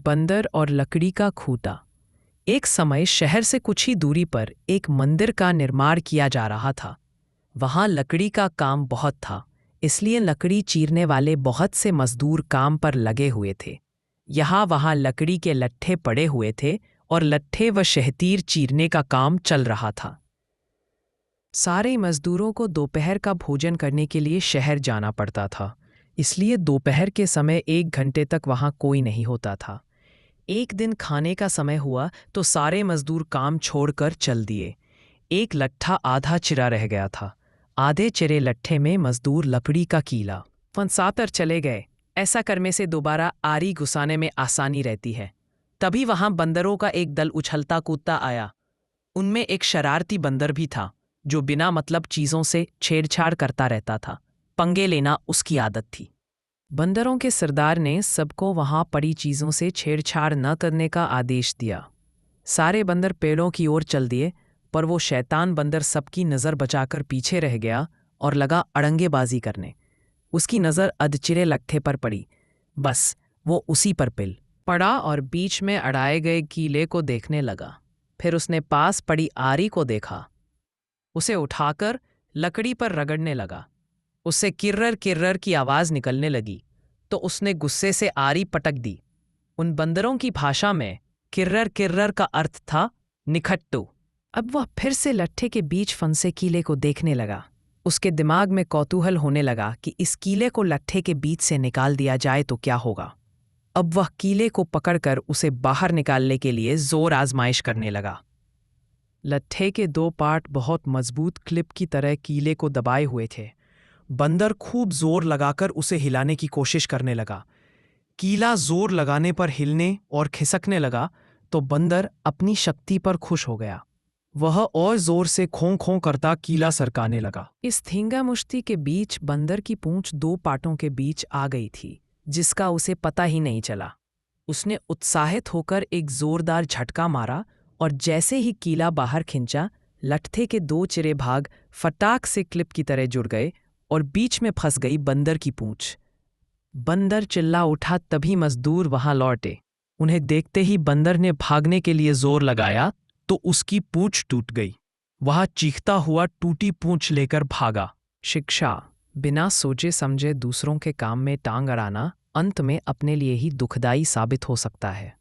बंदर और लकड़ी का खूंटा। एक समय शहर से कुछ ही दूरी पर एक मंदिर का निर्माण किया जा रहा था। वहां लकड़ी का काम बहुत था, इसलिए लकड़ी चीरने वाले बहुत से मजदूर काम पर लगे हुए थे। यहाँ वहां लकड़ी के लट्ठे पड़े हुए थे और लट्ठे व शहतीर चीरने का काम चल रहा था। सारे मजदूरों को दोपहर का भोजन करने के लिए शहर जाना पड़ता था, इसलिए दोपहर के समय 1 घंटे तक वहां कोई नहीं होता था। एक दिन खाने का समय हुआ तो सारे मजदूर काम छोड़कर चल दिए। एक लट्ठा आधा चिरा रह गया था। आधे चिरे लट्ठे में मजदूर लकड़ी का कीला फंसाकर चले गए। ऐसा करने से दोबारा आरी घुसाने में आसानी रहती है। तभी वहां बंदरों का एक दल उछलता कूदता आया। उनमें एक शरारती बंदर भी था, जो बिना मतलब चीजों से छेड़छाड़ करता रहता था। पंगे लेना उसकी आदत थी। बंदरों के सरदार ने सबको वहां पड़ी चीजों से छेड़छाड़ न करने का आदेश दिया। सारे बंदर पेड़ों की ओर चल दिए, पर वो शैतान बंदर सबकी नज़र बचाकर पीछे रह गया और लगा अड़ंगेबाजी करने। उसकी नज़र अधचिरे लट्ठे पर पड़ी। बस वो उसी पर पिल पड़ा और बीच में अड़ाए गए कीले को देखने लगा। फिर उसने पास पड़ी आरी को देखा। उसे उठाकर लकड़ी पर रगड़ने लगा। उससे किर्रर किर्रर की आवाज निकलने लगी, तो उसने गुस्से से आरी पटक दी। उन बंदरों की भाषा में किर्रर किर्रर का अर्थ था निखट्टू। अब वह फिर से लट्ठे के बीच फंसे कीले को देखने लगा। उसके दिमाग में कौतूहल होने लगा कि इस कीले को लट्ठे के बीच से निकाल दिया जाए तो क्या होगा। अब वह कीले को पकड़कर उसे बाहर निकालने के लिए जोर आजमाइश करने लगा। लट्ठे के 2 पार्ट बहुत मजबूत क्लिप की तरह कीले को दबाए हुए थे। बंदर खूब जोर लगाकर उसे हिलाने की कोशिश करने लगा। कीला जोर लगाने पर हिलने और खिसकने लगा तो बंदर अपनी शक्ति पर खुश हो गया। वह और जोर से खों खों करता कीला सरकाने लगा। इस थींगा मुश्ती के बीच बंदर की पूंछ 2 पाटों के बीच आ गई थी, जिसका उसे पता ही नहीं चला। उसने उत्साहित होकर एक जोरदार झटका मारा और जैसे ही कीला बाहर खिंचा, लट्ठे के 2 चिरे भाग फटाक से क्लिप की तरह जुड़ गए और बीच में फंस गई बंदर की पूंछ। बंदर चिल्ला उठा, तभी मजदूर वहां लौटे। उन्हें देखते ही बंदर ने भागने के लिए जोर लगाया तो उसकी पूंछ टूट गई। वह चीखता हुआ टूटी पूंछ लेकर भागा। शिक्षा: बिना सोचे समझे दूसरों के काम में टांग अड़ाना अंत में अपने लिए ही दुखदाई साबित हो सकता है।